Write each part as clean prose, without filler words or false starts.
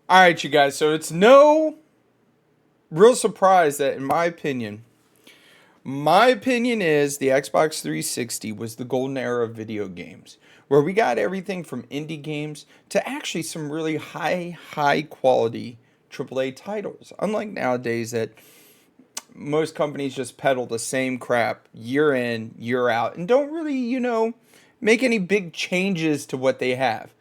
All right, you guys. So it's no real surprise that, in my opinion is the Xbox 360 was the golden era of video games, where we got everything from indie games to actually some really high quality AAA titles. Unlike nowadays, that most companies just peddle the same crap year in, year out, and don't really, make any big changes to what they have.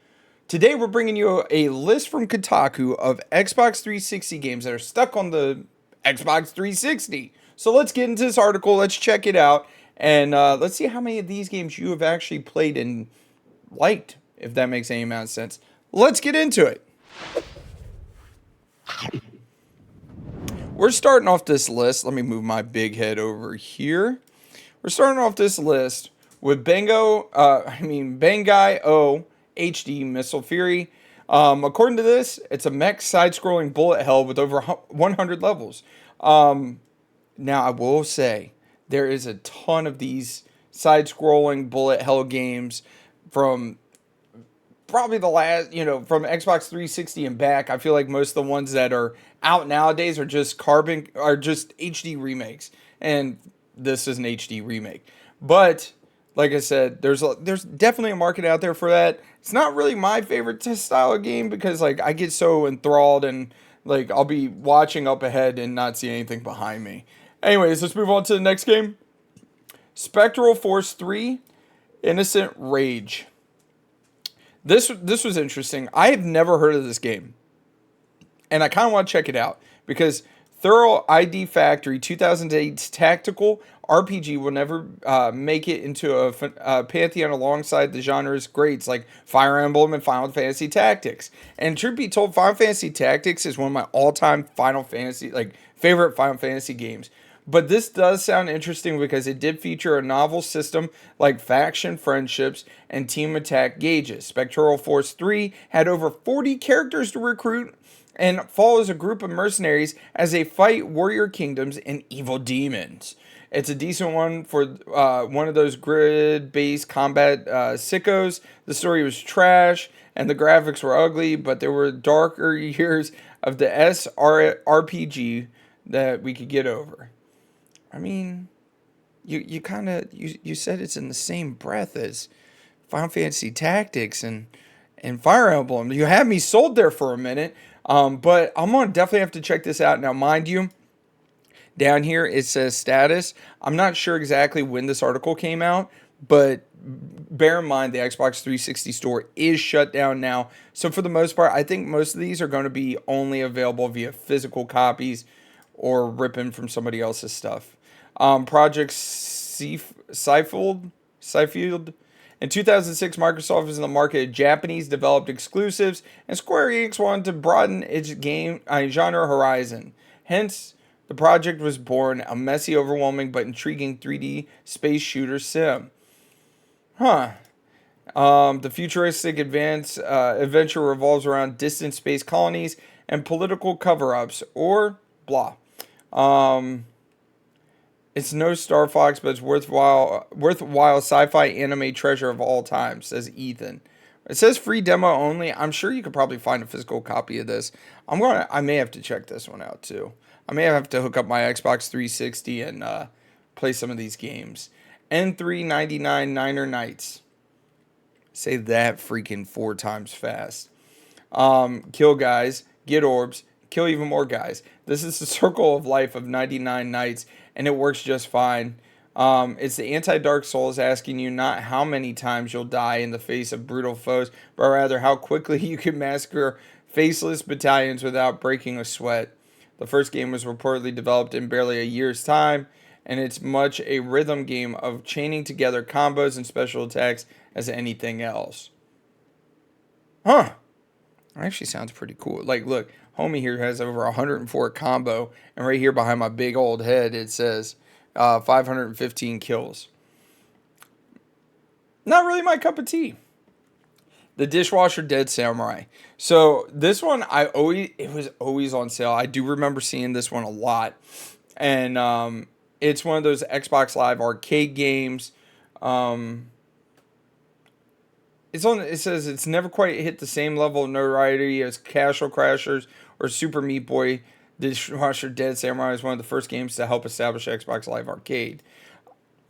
Today, we're bringing you a list from Kotaku of Xbox 360 games that are stuck on the Xbox 360. So let's get into this article. Let's check it out. And let's see how many of these games you have actually played and liked, if that makes any amount of sense. Let's get into it. We're starting off this list. Let me move my big head over here. We're starting off this list with Bangai O HD Missile Fury. According to this, it's a mech side-scrolling bullet hell with over 100 levels. Now, I will say there is a ton of these side-scrolling bullet hell games from probably the last, from Xbox 360 and back. I feel like most of the ones that are out nowadays are just HD remakes, and this is an HD remake. But like I said, there's definitely a market out there for that. It's not really my favorite style of game because like I get so enthralled and like I'll be watching up ahead and not see anything behind me. Anyways, let's move on to the next game. Spectral Force 3 Innocent Rage. This was interesting. I have never heard of this game, and I kind of want to check it out because Thorough ID Factory 2008's tactical RPG will never make it into a pantheon alongside the genre's greats like Fire Emblem and Final Fantasy Tactics. And truth be told, Final Fantasy Tactics is one of my all-time favorite Final Fantasy games. But this does sound interesting because it did feature a novel system like faction friendships and team attack gauges. Spectral Force 3 had over 40 characters to recruit and follows a group of mercenaries as they fight warrior kingdoms and evil demons. It's a decent one for one of those grid-based combat sickos. The story was trash and the graphics were ugly, but there were darker years of the SRPG that we could get over. I mean, you said it's in the same breath as Final Fantasy Tactics and Fire Emblem. You had me sold there for a minute. But I'm gonna definitely have to check this out. Now, mind you, down here it says status. I'm not sure exactly when this article came out, but bear in mind the Xbox 360 store is shut down now. So for the most part, I think most of these are going to be only available via physical copies or ripping from somebody else's stuff. Project Seifield. In 2006, Microsoft was in the market of Japanese-developed exclusives, and Square Enix wanted to broaden its game genre horizon. Hence, the project was born, a messy, overwhelming, but intriguing 3D space shooter sim. Huh. The futuristic adventure revolves around distant space colonies and political cover-ups, or blah. Um, It's no Star Fox, but it's worthwhile sci-fi anime treasure of all time, says Ethan. It says free demo only. I'm sure you could probably find a physical copy of this. I may have to check this one out too. I may have to hook up my Xbox 360 and play some of these games. N399 Niner Knights. Say that freaking 4 times fast. Kill guys, get orbs, kill even more guys. This is the circle of life of 99 Nights, and it works just fine. It's the anti-Dark Souls asking you not how many times you'll die in the face of brutal foes, but rather how quickly you can massacre faceless battalions without breaking a sweat. The first game was reportedly developed in barely a year's time, and it's much a rhythm game of chaining together combos and special attacks as anything else. Huh. Actually sounds pretty cool. Like, look, homie here has over 104 combo, and right here behind my big old head it says 515 kills. Not really my cup of tea. The Dishwasher Dead Samurai. So this one, it was always on sale. I do remember seeing this one a lot, and it's one of those Xbox Live arcade games. Um, It says it's never quite hit the same level of notoriety as Castle Crashers or Super Meat Boy. Dishwasher Dead Samurai is one of the first games to help establish Xbox Live Arcade.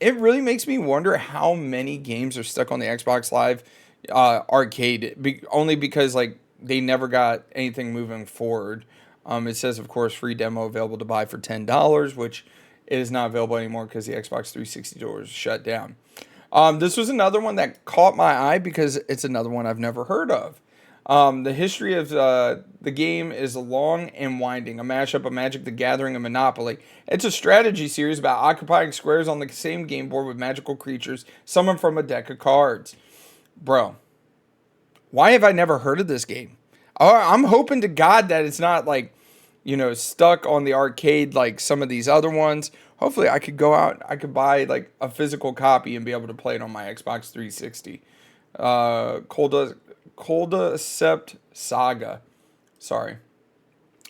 It really makes me wonder how many games are stuck on the Xbox Live Arcade, only because like they never got anything moving forward. It says, of course, free demo available to buy for $10, which is not available anymore because the Xbox 360 doors shut down. This was another one that caught my eye because it's another one I've never heard of. The history of the game is long and winding, a mashup of Magic the Gathering and Monopoly. It's a strategy series about occupying squares on the same game board with magical creatures summoned from a deck of cards. Bro, why have I never heard of this game? I'm hoping to God that it's not like, stuck on the arcade like some of these other ones. Hopefully, I could go out, I could buy like a physical copy and be able to play it on my Xbox 360. Colda Saga. Sorry.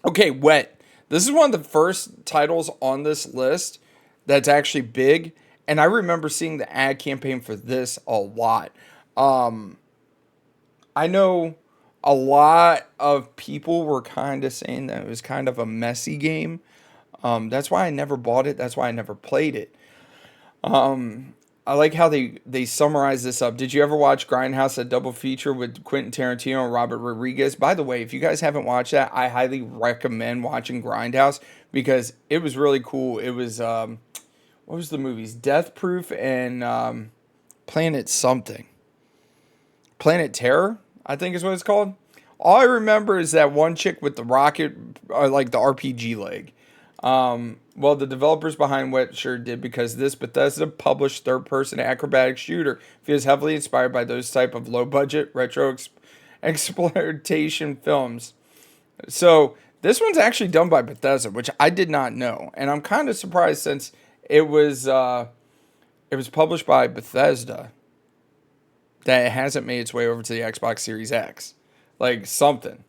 Okay, Wet. This is one of the first titles on this list that's actually big, and I remember seeing the ad campaign for this a lot. I know a lot of people were kind of saying that it was kind of a messy game. That's why I never bought it. That's why I never played it. I like how they summarize this up. Did you ever watch Grindhouse, a double feature with Quentin Tarantino and Robert Rodriguez? By the way, if you guys haven't watched that, I highly recommend watching Grindhouse because it was really cool. It was what was the movies? Death Proof and Planet something. Planet Terror, I think is what it's called. All I remember is that one chick with the rocket, like the RPG leg. Well, the developers behind Wet sure did because this Bethesda published third-person acrobatic shooter feels heavily inspired by those type of low-budget retro exploitation films. So this one's actually done by Bethesda, which I did not know, and I'm kind of surprised since it was published by Bethesda that it hasn't made its way over to the Xbox Series X, like something.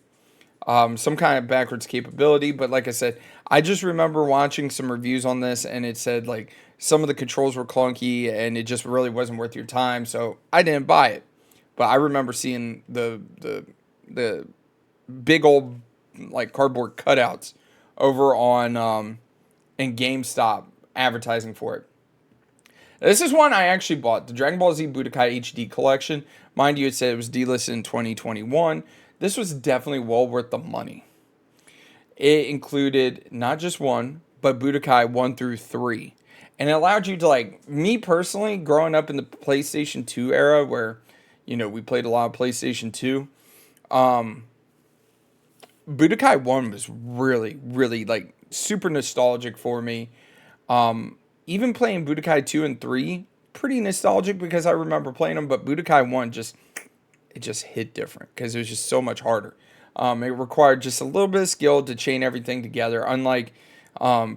Some kind of backwards capability. But like I said, I just remember watching some reviews on this, and it said like some of the controls were clunky, and it just really wasn't worth your time. So I didn't buy it. But I remember seeing the big old like cardboard cutouts over on in GameStop advertising for it. This is one I actually bought, the Dragon Ball Z Budokai HD collection. Mind you, it said it was delisted in 2021. This was definitely well worth the money. It included not just one, but Budokai 1 through 3. And it allowed you to, like, me personally, growing up in the PlayStation 2 era where, we played a lot of PlayStation 2, Budokai 1 was really, really, like, super nostalgic for me. Even playing Budokai 2 and 3, pretty nostalgic because I remember playing them, but Budokai 1 it just hit different because it was just so much harder. It required just a little bit of skill to chain everything together, unlike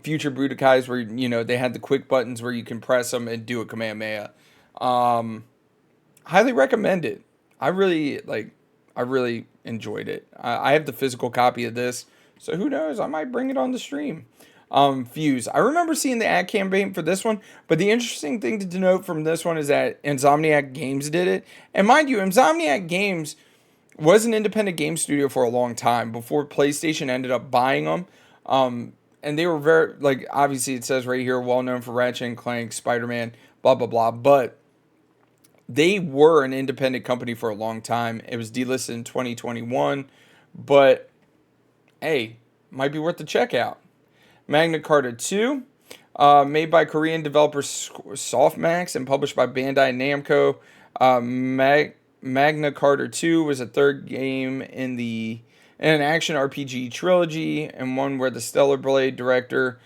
future Budokais where, they had the quick buttons where you can press them and do a Kamehameha. Highly recommend it. I really enjoyed it. I have the physical copy of this, so who knows? I might bring it on the stream. Fuse. I remember seeing the ad campaign for this one, but the interesting thing to denote from this one is that Insomniac Games did it. And mind you, Insomniac Games was an independent game studio for a long time before PlayStation ended up buying them. And they were very, like, obviously it says right here, well known for Ratchet and Clank, Spider-Man, blah, blah, blah. But they were an independent company for a long time. It was delisted in 2021, but hey, might be worth the check out. Magna Carta 2, made by Korean developer Softmax and published by Bandai Namco. Magna Carta 2 was a third game in an action RPG trilogy, and one where the Stellar Blade director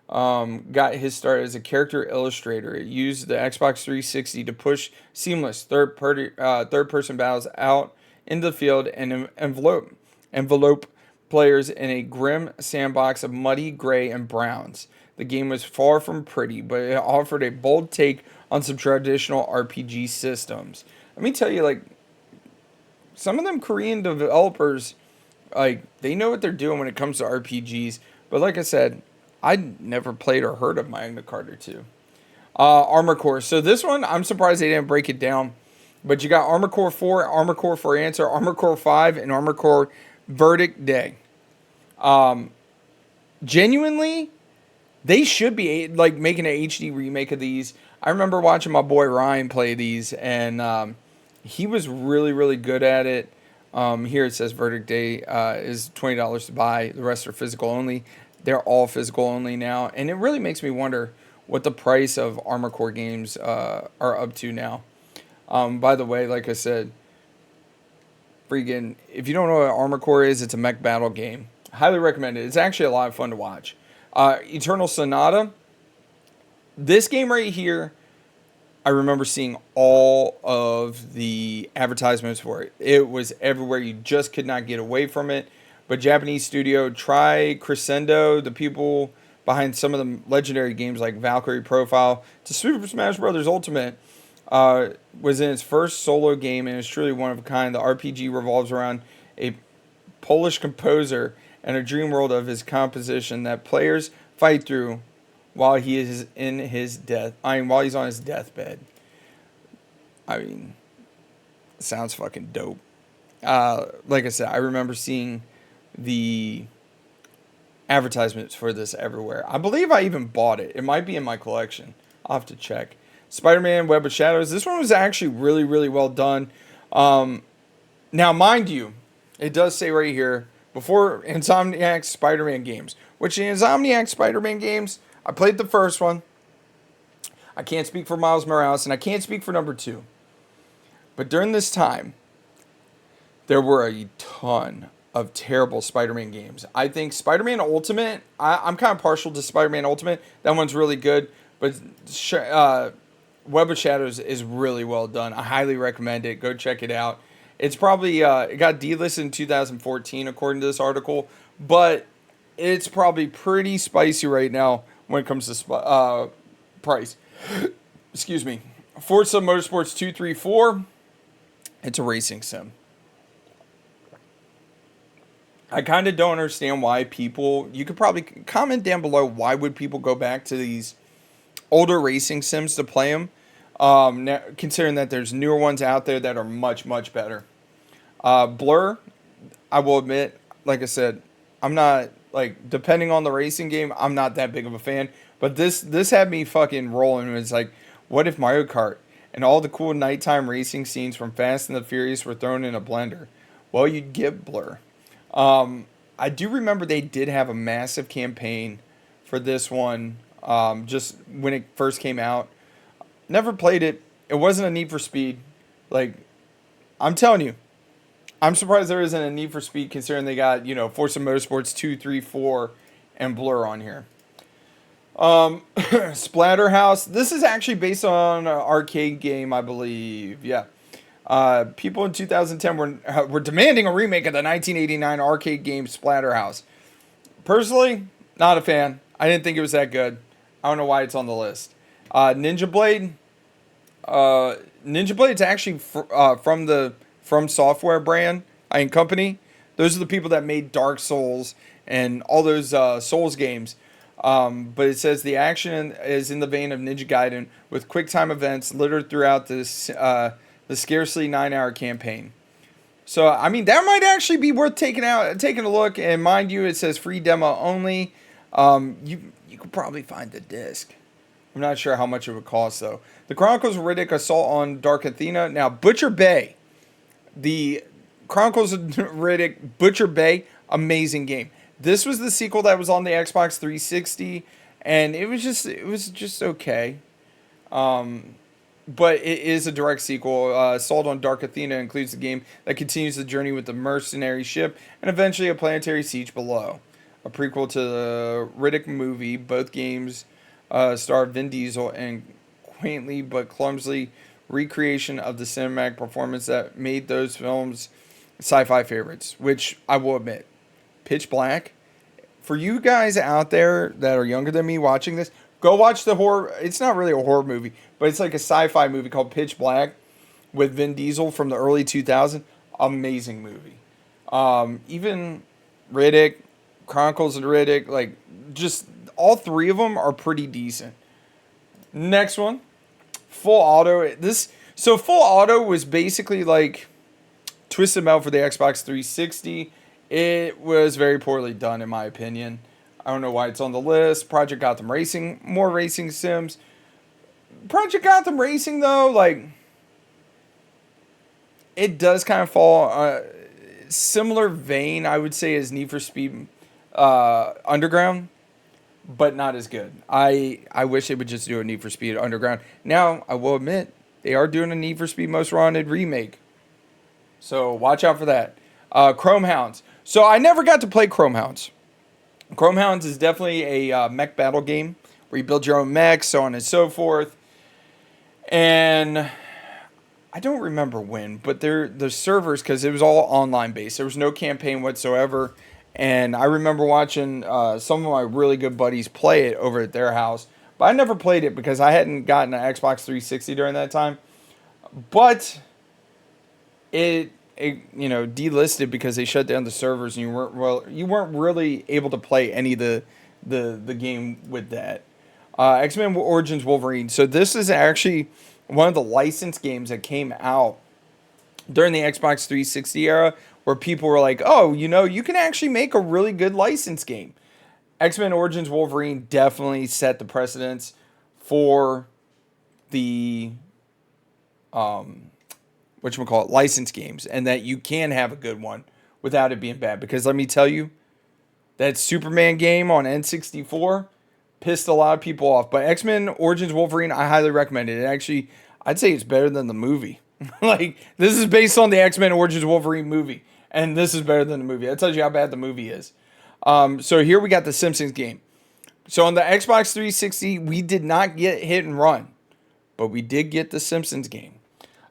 got his start as a character illustrator. It used the Xbox 360 to push seamless third-person battles out into the field and envelope players in a grim sandbox of muddy gray and browns. The game was far from pretty, but it offered a bold take on some traditional RPG systems. Let me tell you, like, some of them Korean developers, like, they know what they're doing when it comes to RPGs. But like I said, I never played or heard of Magna Carta 2. Armor Core. So this one, I'm surprised they didn't break it down. But you got Armored Core 4, Armored Core for Answer, Armored Core 5, and Armored Core Verdict Day. Genuinely, they should be like making an HD remake of these. I remember watching my boy Ryan play these, and he was really, really good at it. Here it says Verdict Day is $20 to buy. The rest are physical only. They're all physical only now, and it really makes me wonder what the price of Armored Core games are up to now. By the way, like I said, freaking, if you don't know what Armored Core is, it's a mech battle game. Highly recommend it. It's actually a lot of fun to watch. Eternal Sonata. This game right here, I remember seeing all of the advertisements for it. It was everywhere. You just could not get away from it. But Japanese studio Tri Crescendo, the people behind some of the legendary games like Valkyrie Profile to Super Smash Bros. Ultimate, was in its first solo game and is truly one of a kind. The RPG revolves around a Polish composer and a dream world of his composition that players fight through while he is in his death. While he's on his deathbed. I mean, sounds fucking dope. Like I said, I remember seeing the advertisements for this everywhere. I believe I even bought it. It might be in my collection. I'll have to check. Spider-Man Web of Shadows. This one was actually really, really well done. Now, mind you, it does say right here, before Insomniac Spider-Man games. Which the Insomniac Spider-Man games, I played the first one. I can't speak for Miles Morales, and I can't speak for number 2. But during this time, there were a ton of terrible Spider-Man games. I think Spider-Man Ultimate, I'm kind of partial to Spider-Man Ultimate. That one's really good. But Web of Shadows is really well done. I highly recommend it. Go check it out. It's probably, it got delisted in 2014 according to this article. But it's probably pretty spicy right now when it comes to price. Excuse me. Forza Motorsports 234. It's a racing sim. I kind of don't understand why people... You could probably comment down below why would people go back to these older racing sims to play them. Now, considering that there's newer ones out there that are much, much better. Blur, I will admit, like I said, I'm not... Like, depending on the racing game, I'm not that big of a fan. But this had me fucking rolling. It was like, what if Mario Kart and all the cool nighttime racing scenes from Fast and the Furious were thrown in a blender? Well, you'd get Blur. I do remember they did have a massive campaign for this one, just when it first came out. Never played it. It wasn't a Need for Speed. Like, I'm telling you, I'm surprised there isn't a Need for Speed considering they got, Forza Motorsports 2, 3, 4, and Blur on here. Splatterhouse. This is actually based on an arcade game, I believe. Yeah. People in 2010 were demanding a remake of the 1989 arcade game Splatterhouse. Personally, not a fan. I didn't think it was that good. I don't know why it's on the list. Ninja Blade. Ninja Blade's actually from the From Software brand and company. Those are the people that made Dark Souls and all those Souls games. But it says the action is in the vein of Ninja Gaiden with quick time events littered throughout this the scarcely 9-hour campaign. So, I mean, that might actually be worth taking a look. And mind you, it says free demo only. You could probably find the disc. I'm not sure how much it would cost, though. The Chronicles of Riddick Assault on Dark Athena. Now, Butcher Bay. The Chronicles of Riddick Butcher Bay, amazing game. This was the sequel that was on the Xbox 360, and it was just okay. But it is a direct sequel. Assault on Dark Athena includes the game that continues the journey with the mercenary ship and eventually a planetary siege below. A prequel to the Riddick movie, both games star Vin Diesel and quaintly but clumsily recreation of the cinematic performance that made those films sci-fi favorites, which I will admit, Pitch Black. For you guys out there that are younger than me watching this, go watch the horror. It's not really a horror movie, but it's like a sci-fi movie called Pitch Black with Vin Diesel from the early 2000s. Amazing movie. Even Riddick, Chronicles of Riddick, like just all three of them are pretty decent. Next one, Full Auto. So Full Auto was basically like Twisted Metal for the Xbox 360. It was very poorly done, in my opinion. I don't know why it's on the list. Project Gotham Racing, more racing sims. Project Gotham Racing, though, like, it does kind of fall similar vein, I would say, as Need for Speed Underground, but not as good. I wish they would just do a Need for Speed Underground. Now, I will admit, they are doing a Need for Speed Most Wanted remake. So watch out for that. Chrome Hounds. So I never got to play Chrome Hounds. Chrome Hounds is definitely a mech battle game where you build your own mechs, so on and so forth. And I don't remember when, but the servers, because it was all online based. There was no campaign whatsoever. And I remember watching some of my really good buddies play it over at their house. But I never played it because I hadn't gotten an Xbox 360 during that time. But it delisted because they shut down the servers, and you weren't really able to play any of the game with that. X-Men Origins Wolverine. So this is actually one of the licensed games that came out during the Xbox 360 era, where people were like, "Oh, you can actually make a really good licensed game." X-Men Origins Wolverine definitely set the precedence for the licensed games, and that you can have a good one without it being bad. Because let me tell you, that Superman game on N64 pissed a lot of people off. But X-Men Origins Wolverine, I highly recommend it. Actually, I'd say it's better than the movie. Like, this is based on the X-Men Origins Wolverine movie, and this is better than the movie. That tells you how bad the movie is. So here we got the Simpsons game. So on the Xbox 360, we did not get Hit and Run, but we did get the Simpsons game.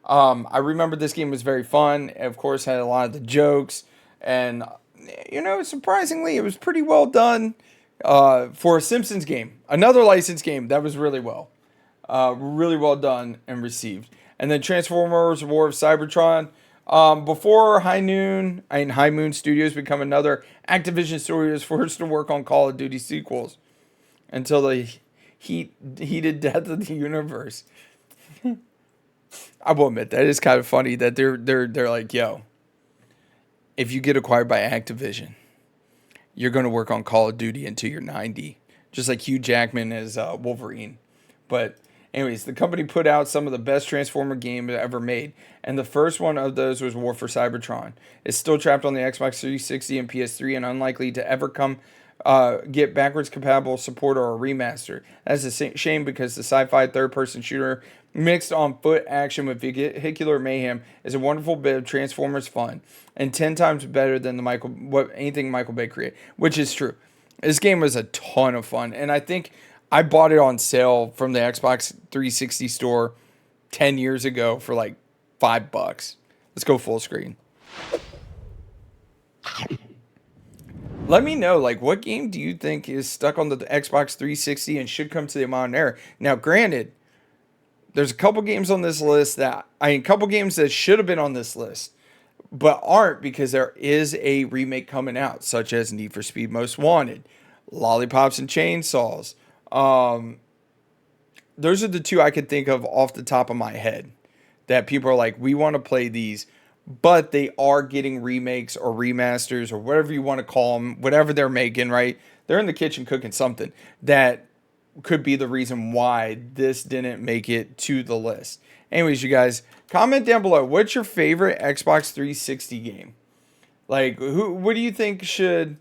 I remember this game was very fun. Of course, had a lot of the jokes, and surprisingly, it was pretty well done for a Simpsons game. Another licensed game that was really well done and received. And then Transformers: War of Cybertron. Before High Moon Studios become another Activision Studios forced to work on Call of Duty sequels until the heated death of the universe. I will admit that it's kind of funny that they're like, yo, if you get acquired by Activision, you're going to work on Call of Duty until you're 90, just like Hugh Jackman as Wolverine. But anyways, the company put out some of the best Transformer games ever made, and the first one of those was War for Cybertron. It's still trapped on the Xbox 360 and PS3 and unlikely to ever get backwards compatible support or a remaster. That's a shame because the sci-fi third-person shooter mixed on foot action with vehicular mayhem is a wonderful bit of Transformers fun and 10 times better than anything Michael Bay created, which is true. This game was a ton of fun, and I think I bought it on sale from the Xbox 360 store 10 years ago for like $5. Let's go full screen. Let me know, like, what game do you think is stuck on the Xbox 360 and should come to the modern era? Now, granted, there's a couple games on this list couple games that should have been on this list, but aren't because there is a remake coming out, such as Need for Speed Most Wanted, Lollipops and Chainsaws. Those are the two I could think of off the top of my head that people are like, we want to play these, but they are getting remakes or remasters or whatever you want to call them, whatever they're making, right? They're in the kitchen cooking something that could be the reason why this didn't make it to the list. Anyways, you guys, comment down below. What's your favorite Xbox 360 game? Like, what do you think should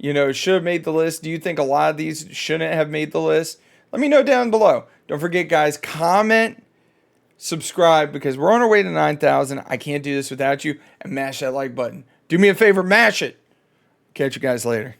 have made the list? Do you think a lot of these shouldn't have made the list? Let me know down below. Don't forget, guys, comment, subscribe, because we're on our way to 9,000. I can't do this without you. And mash that like button. Do me a favor, mash it. Catch you guys later.